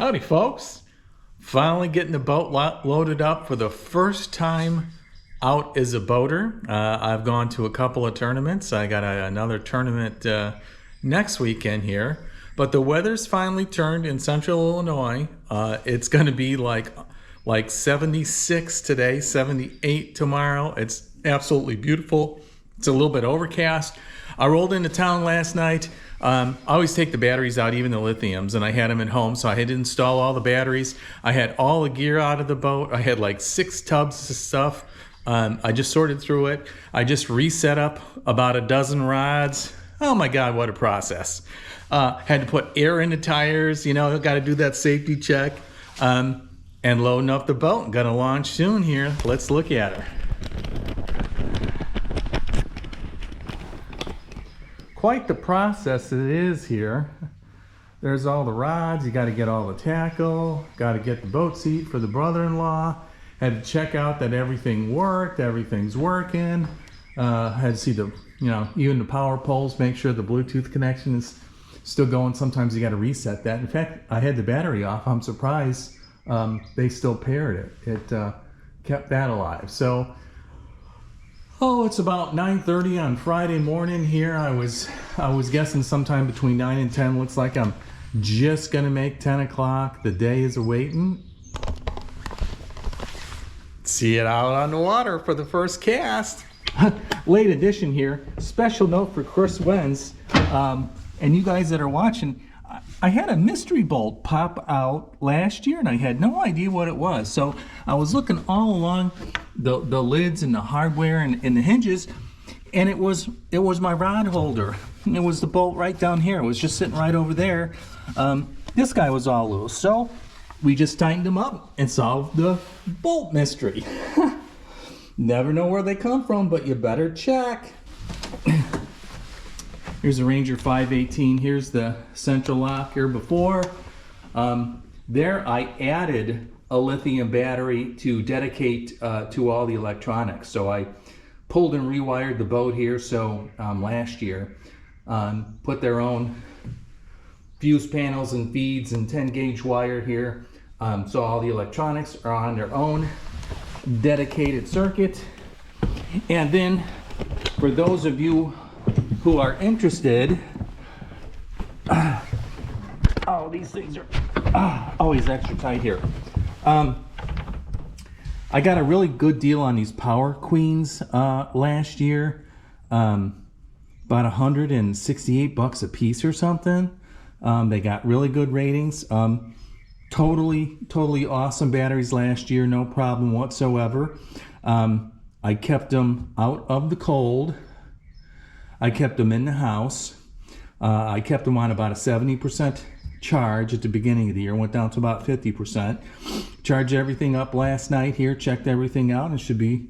Howdy, folks. Finally getting the boat loaded up for the first time out as a boater. I've gone to a couple of tournaments. I got another tournament next weekend here. But the weather's finally turned in central Illinois. It's going to be like 76 today, 78 tomorrow. It's absolutely beautiful. It's a little bit overcast. I rolled into town last night. I always take the batteries out, even the lithiums, and I had them at home, so I had to install all the batteries. I had all the gear out of the boat. I had like 6 tubs of stuff. I just sorted through it. I just reset up about a dozen rods. Oh my God, what a process. Had to put air in the tires, got to do that safety check. And loading up the boat. Gonna launch soon here. Let's look at her. Quite the process it is here. There's all the rods, you got to get all the tackle, got to get the boat seat for the brother-in-law. Had to check out that everything worked, everything's working. Had to see even the power poles, make sure the Bluetooth connection is still going. Sometimes you got to reset that. In fact, I had the battery off. I'm surprised they still paired it. It kept that alive. So, it's about 9:30 on Friday morning here. I was guessing sometime between 9 and 10. Looks like I'm just gonna make 10 o'clock. The day is awaiting. See it out on the water for the first cast. Late edition here. Special note for Chris Wenz. And you guys that are watching, I had a mystery bolt pop out last year and I had no idea what it was. So I was looking all along the lids and the hardware and the hinges, and it was my rod holder. It was the bolt right down here. It was just sitting right over there. This guy was all loose. So we just tightened him up and solved the bolt mystery. Never know where they come from, but you better check. Here's a Ranger 518. Here's the central lock here before. There I added a lithium battery to dedicate to all the electronics. So I pulled and rewired the boat here. So last year, put their own fuse panels and feeds and 10 gauge wire here. So all the electronics are on their own dedicated circuit. And then for those of you who are interested, these things are always extra tight here. I got a really good deal on these Power Queens last year, about $168 a piece or something. They got really good ratings. Totally awesome batteries last year, no problem whatsoever. I kept them out of the cold. I kept them in the house. I kept them on about a 70% charge at the beginning of the year. Went down to about 50%. Charged everything up last night here. Checked everything out and should be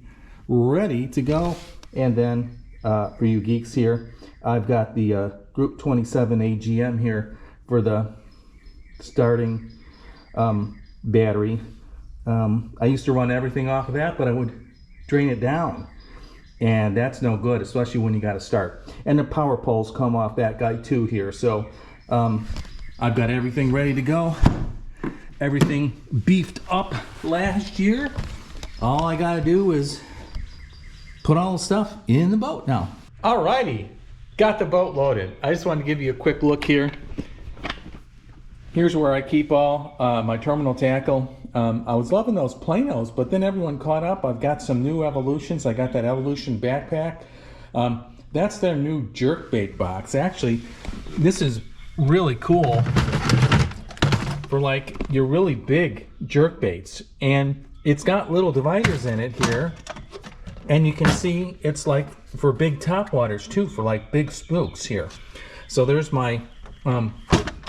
ready to go. And then for you geeks here, I've got the Group 27 AGM here for the starting battery. I used to run everything off of that, but I would drain it down. And that's no good, especially when you got to start. And the power poles come off that guy too here. So I've got everything ready to go. Everything beefed up last year. All I got to do is put all the stuff in the boat now. Alrighty, got the boat loaded. I just wanted to give you a quick look here. Here's where I keep all my terminal tackle. I was loving those Planos, but then everyone caught up. I've got some new Evolutions. I got that Evolution backpack. That's their new jerkbait box. Actually, this is really cool for like your really big jerkbaits. And it's got little dividers in it here. And you can see it's like for big topwaters too, for like big spooks here. So there's my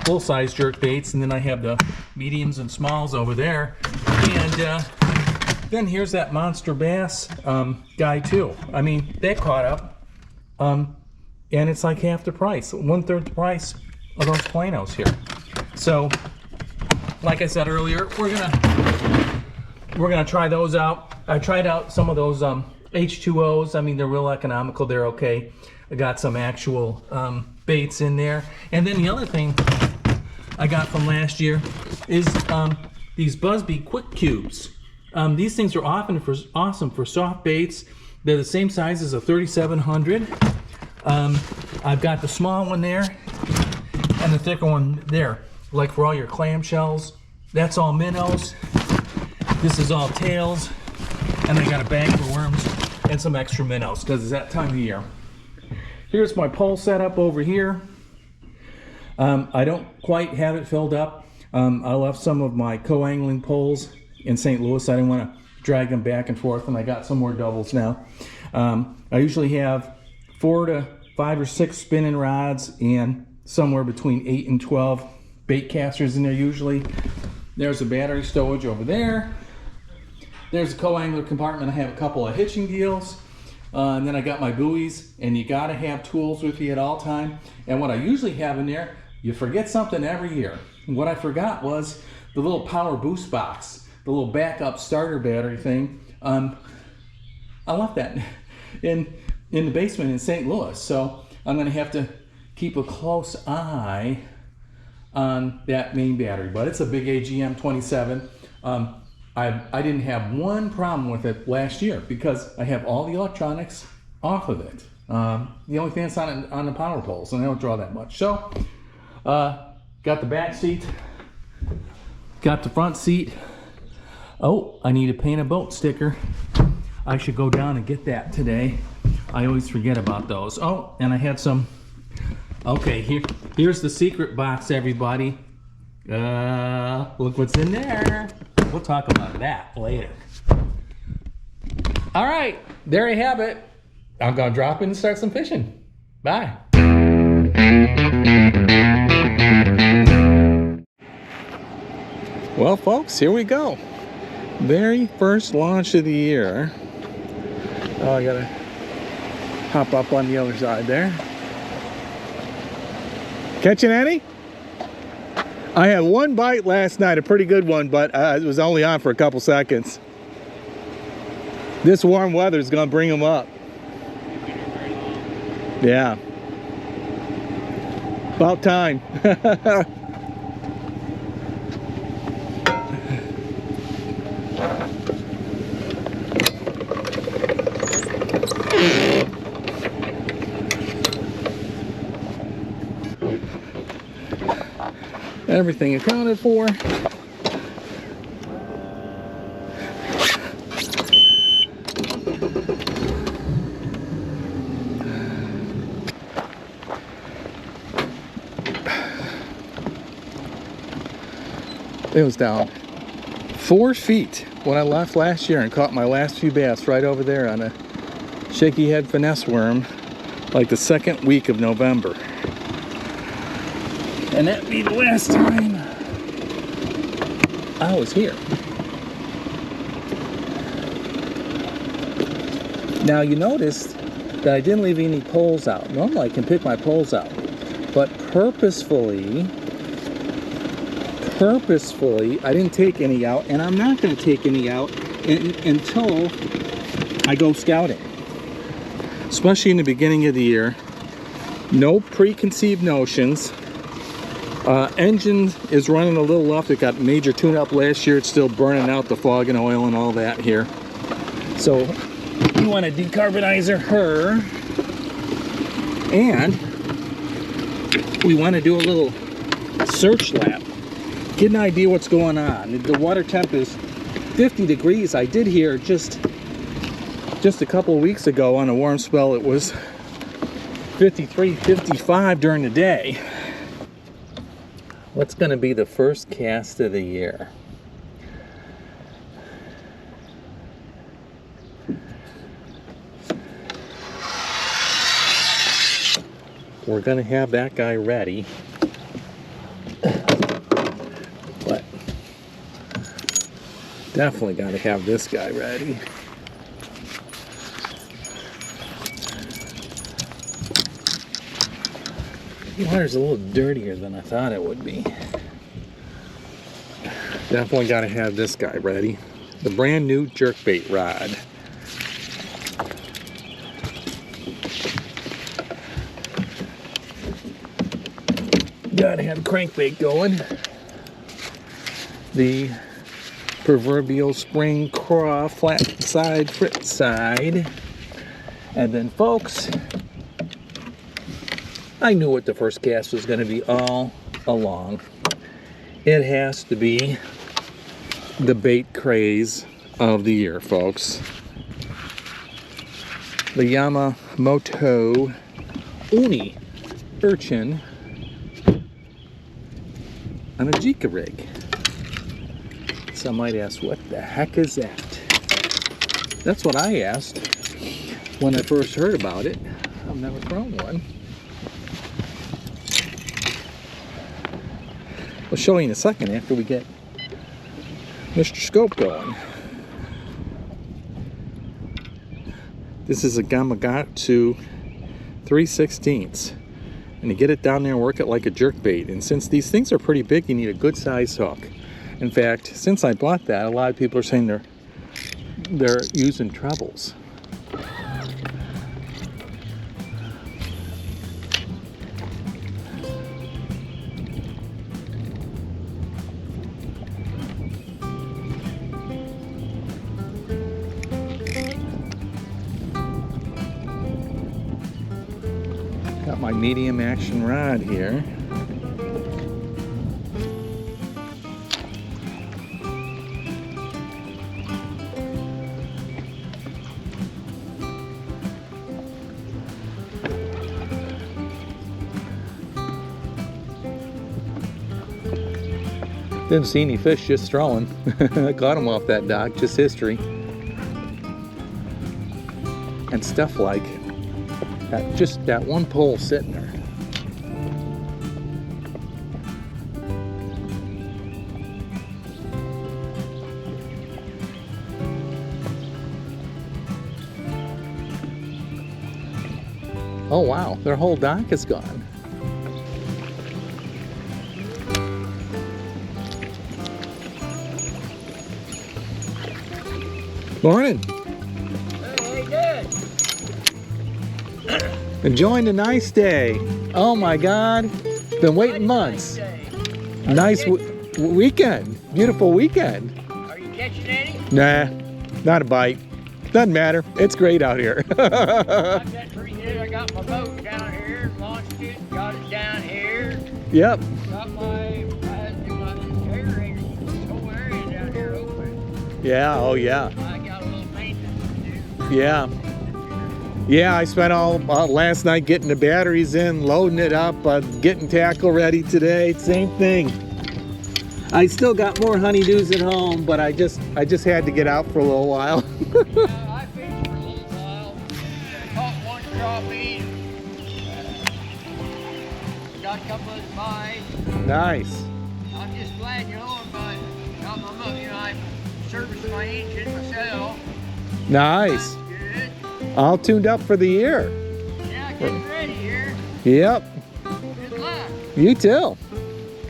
full-size jerk baits, and then I have the mediums and smalls over there. And then here's that Monster Bass guy too. I mean, they caught up, and it's like half the price, 1/3 the price of those Planos here. So, like I said earlier, we're gonna try those out. I tried out some of those H2Os. I mean, they're real economical. They're okay. I got some actual baits in there. And then the other thing I got from last year is these Buzzbee Quick Cubes. These things are awesome for soft baits. They're the same size as a 3700. I've got the small one there and the thicker one there, like for all your clamshells. That's all minnows. This is all tails, and I got a bag for worms and some extra minnows because it's that time of year. Here's my pole setup over here. I don't quite have it filled up. I left some of my co-angling poles in St. Louis. I didn't want to drag them back and forth, and I got some more doubles now. I usually have 4 to 5 or 6 spinning rods and somewhere between 8 and 12 bait casters in there usually. There's a battery stowage over there. There's a co-angler compartment. I have a couple of hitching deals. And then I got my buoys, and you gotta have tools with you at all time. And what I usually have in there, you forget something every year. And what I forgot was the little power boost box, the little backup starter battery thing. I left that in the basement in St. Louis, so I'm gonna have to keep a close eye on that main battery. But it's a big AGM 27. I didn't have one problem with it last year because I have all the electronics off of it. The only thing that's on the power poles, and they don't draw that much. So, got the back seat, got the front seat. Oh, I need to paint a boat sticker. I should go down and get that today. I always forget about those. Oh, and I had some. Okay, here's the secret box, everybody. Look what's in there. We'll talk about that later. All right, there you have it. I'm gonna drop in and start some fishing. Bye. Well, folks, here we go. Very first launch of the year. Oh, I gotta hop up on the other side there. Catching any? I had one bite last night, a pretty good one, but it was only on for a couple seconds. This warm weather is gonna bring them up. Yeah. About time. Everything accounted for. It was down 4 feet when I left last year and caught my last few bass right over there on a shaky head finesse worm, like the second week of November. And that'd be the last time I was here. Now you noticed that I didn't leave any poles out. Normally I can pick my poles out, but purposefully, I didn't take any out, and I'm not going to take any out until I go scouting. Especially in the beginning of the year. No preconceived notions. Engine is running a little off. It got major tune-up last year. It's still burning out the fog and oil and all that here. So you want to decarbonize her, and we want to do a little search lap. Get an idea what's going on. The water temp is 50 degrees. I did hear just a couple of weeks ago on a warm spell it was 53, 55 during the day. What's going to be the first cast of the year? We're going to have that guy ready. But definitely got to have this guy ready. The water's a little dirtier than I thought it would be. Definitely got to have this guy ready. The brand new jerkbait rod. Gotta have a crankbait going. The proverbial spring craw, flat side, frit side. And then, folks, I knew what the first cast was going to be all along. It has to be the bait craze of the year, folks. The Yamamoto Uni urchin on a Jika rig. Some might ask, what the heck is that? That's what I asked when I first heard about it. I've never thrown one. I'll show you in a second after we get Mr. Scope going. This is a Gamakatsu 3/16, and you get it down there and work it like a jerk bait. And since these things are pretty big, you need a good size hook. In fact, since I bought that, a lot of people are saying they're using trebles. Got my medium action rod here. Didn't see any fish, just throwing. I caught them off that dock, just history. And stuff like that, just that one pole sitting there. Oh wow, their whole dock is gone. Morning. Hey, how you doing? Enjoying the nice day. Oh my God, been waiting months. Nice weekend, beautiful weekend. Are you catching any? Nah, not a bite. Doesn't matter. It's great out here. I've got pretty good. I got my boat down here, launched it, got it down here. Yep. Got my aerator, this whole area down here open. Yeah. Oh yeah. I got a little maintenance to do. Yeah. Yeah, I spent all last night getting the batteries in, loading it up, getting tackle ready today. Same thing. I still got more honeydews at home, but I just had to get out for a little while. I fished for a little while. Caught one crappie. Got a couple of bites. Nice. I'm just glad, got my motor, I serviced my engine myself. Nice. Good. All tuned up for the year. Yeah, getting ready here. Yep. Good luck. You too.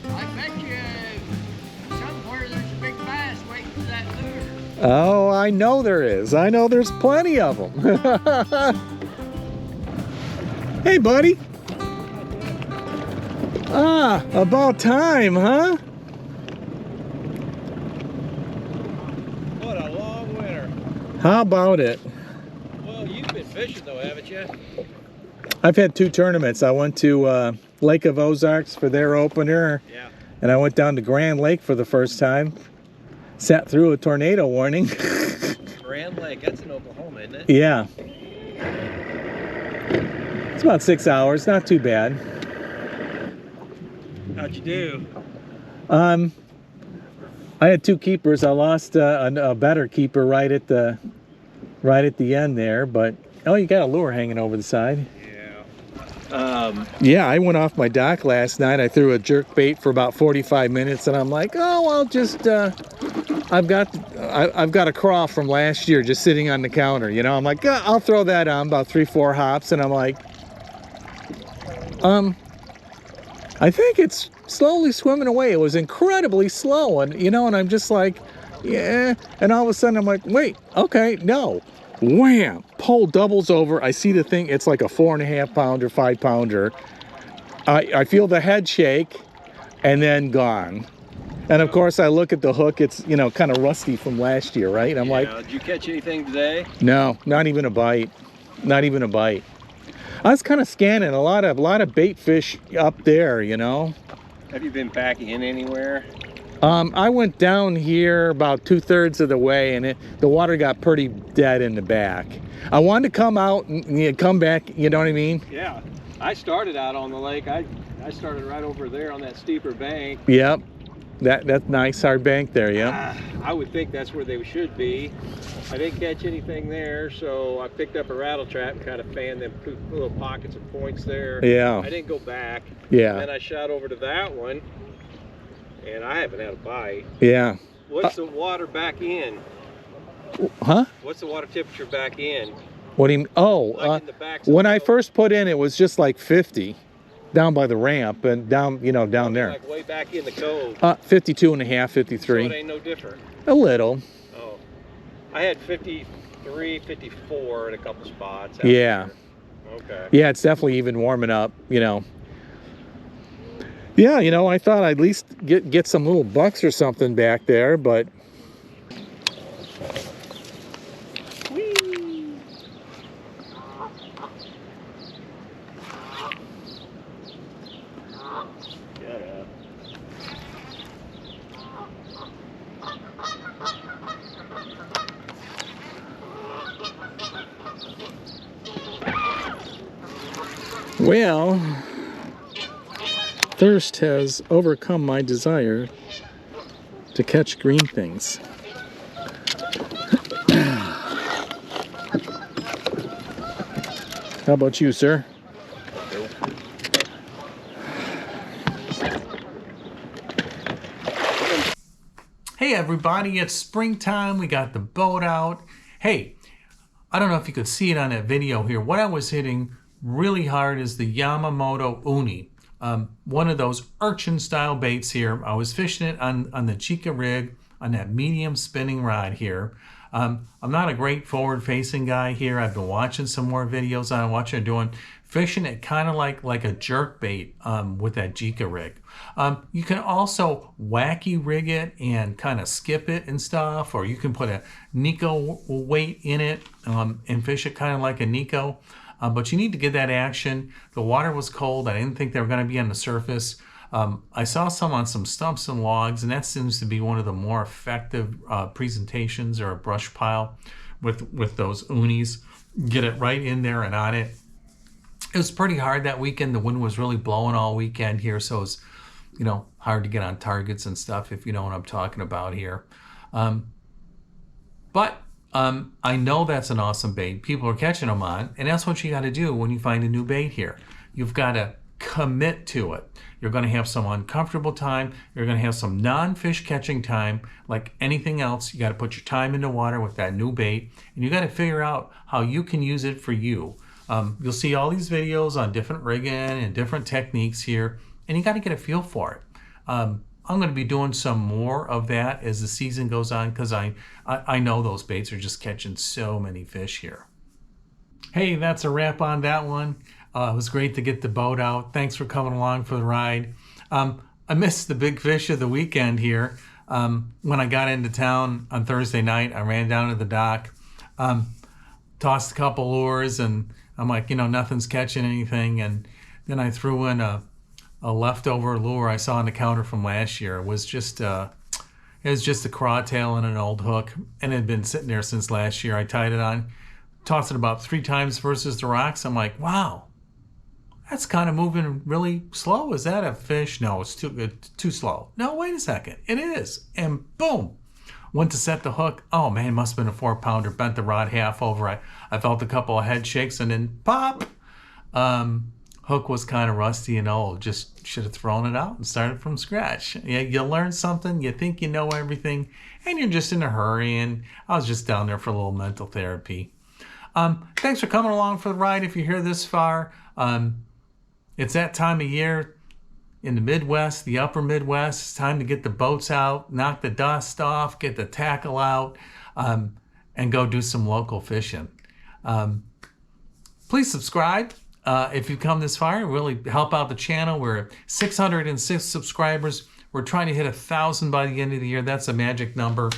I bet you somewhere there's a big bass waiting for that lure. Oh, I know there is. I know there's plenty of them. Hey, buddy. Ah, about time, huh? What a long winter. How about it? Well, you've been fishing though, haven't you? I've had 2 tournaments. I went to Lake of Ozarks for their opener, Yeah. and I went down to Grand Lake for the first time. Sat through a tornado warning. Grand Lake, that's in Oklahoma, isn't it? Yeah. It's about 6 hours, not too bad. How'd you do? I had 2 keepers. I lost a better keeper right at the end there, but oh, you got a lure hanging over the side. Yeah, I went off my dock last night. I threw a jerk bait for about 45 minutes, and I'm like, oh, I'll just I've got a craw from last year just sitting on the counter. You know, I'm like, I'll throw that on about 3-4 hops, and I'm like, I think it's slowly swimming away. It was incredibly slow, and you know, and I'm just like, yeah. And all of a sudden, I'm like, wait, okay, no. Wham! Pole doubles over. I see the thing. It's like a 4.5 pounder, 5 pounder. I feel the head shake. and then gone. And of course, I look at the hook, it's, you know, kind of rusty from last year, right? I'm like, did you catch anything today? no, not even a bite. Not even a bite. I was kind of scanning a lot of bait fish up there, you know. Have you been backing in anywhere? I went down here about 2/3 of the way, and the water got pretty dead in the back. I wanted to come out and come back, you know what I mean? Yeah. I started out on the lake. I started right over there on that steeper bank. Yep. That's nice, hard bank there, yeah. I would think that's where they should be. I didn't catch anything there, so I picked up a rattle trap and kind of fanned them little pockets of points there. Yeah. I didn't go back. Yeah. And then I shot over to that one, and I haven't had a bite. Yeah. What's the water back in? Huh? What's the water temperature back in? What do you mean? Oh, Like in the backs when of I the- first put in, it was just like 50 down by the ramp and down, you know, down there. Like way back in the cove. 52 and a half, So 53. it ain't no different. A little. Oh. I had 53, 54 in a couple spots. out Yeah. there. Okay. Yeah, it's definitely even warming up, you know. Yeah, you know, I thought I'd at least get some little bucks or something back there, but Yeah. well, thirst has overcome my desire to catch green things. How about you, sir? Hey everybody, it's springtime. We got the boat out. Hey, I don't know if you could see it on that video here. What I was hitting really hard is the Yamamoto Uni. One of those urchin style baits here. I was fishing it on the Chica rig on that medium spinning rod here. I'm not a great forward facing guy here. I've been watching some more videos on what you're doing. Fishing it kind of like a jerk bait with that Chica rig. You can also wacky rig it and kind of skip it and stuff, or you can put a Nico weight in it and fish it kind of like a Nico. But you need to get that action. The water was cold. I didn't think they were going to be on the surface. I saw some on some stumps and logs, and that seems to be one of the more effective presentations or a brush pile with those unis. Get it right in there and on it. It was pretty hard that weekend. The wind was really blowing all weekend here, so it was, you know, hard to get on targets and stuff, if you know what I'm talking about here. But I know that's an awesome bait. People are catching them on, and that's what you got to do when you find a new bait here. You've got to commit to it. You're going to have some uncomfortable time. You're going to have some non-fish catching time. Like anything else, you got to put your time into water with that new bait, and you got to figure out how you can use it for you. You'll see all these videos on different rigging and different techniques here, and you got to get a feel for it. I'm going to be doing some more of that as the season goes on, because I know those baits are just catching so many fish here. Hey, that's a wrap on that one. It was great to get the boat out. Thanks for coming along for the ride. I missed the big fish of the weekend here. When I got into town on Thursday night, I ran down to the dock, tossed a couple lures, and I'm like, you know, nothing's catching anything. And then I threw in a leftover lure I saw on the counter from last year. It was just a crawtail and an old hook, and it had been sitting there since last year. I tied it on, tossed it about 3 times versus the rocks. I'm like, wow, that's kind of moving really slow. Is that a fish? No, it's too slow. No, wait a second. It is. And boom, went to set the hook. Oh man, it must have been a 4-pounder. Bent the rod half over. I felt a couple of head shakes, and then pop. Hook was kind of rusty and old. Just should have thrown it out and started from scratch. Yeah, you learn something. You think you know everything, and you're just in a hurry. And I was just down there for a little mental therapy. Thanks for coming along for the ride. If you're here this far, it's that time of year in the Midwest, the upper Midwest. It's time to get the boats out, knock the dust off, get the tackle out, and go do some local fishing. Please subscribe. if you've come this far, really help out the channel. We're at 606 subscribers. We're trying to hit 1,000 by the end of the year. That's a magic number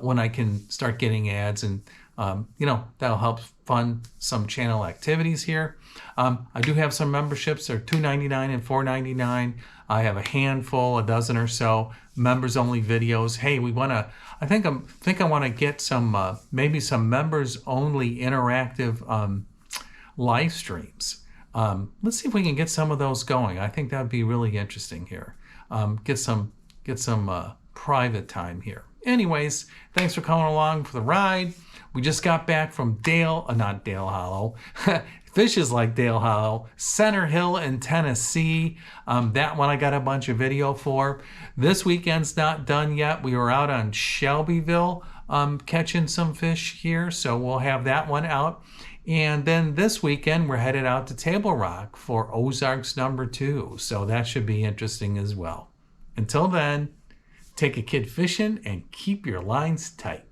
when I can start getting ads, and that'll help fund some channel activities here. I do have some memberships. They're $2.99 and $4.99. I have a handful, a dozen or so members only videos. Hey, I think I want to get some maybe some members only interactive live streams. Let's see if we can get some of those going. I think that'd be really interesting here. Get some private time here. Anyways, thanks for coming along for the ride. We just got back from not Dale Hollow. Fishes like Dale Hollow, Center Hill in Tennessee. That one I got a bunch of video for. This weekend's not done yet. We were out on Shelbyville catching some fish here, so we'll have that one out. And then this weekend, we're headed out to Table Rock for Ozarks #2. So that should be interesting as well. Until then, take a kid fishing and keep your lines tight.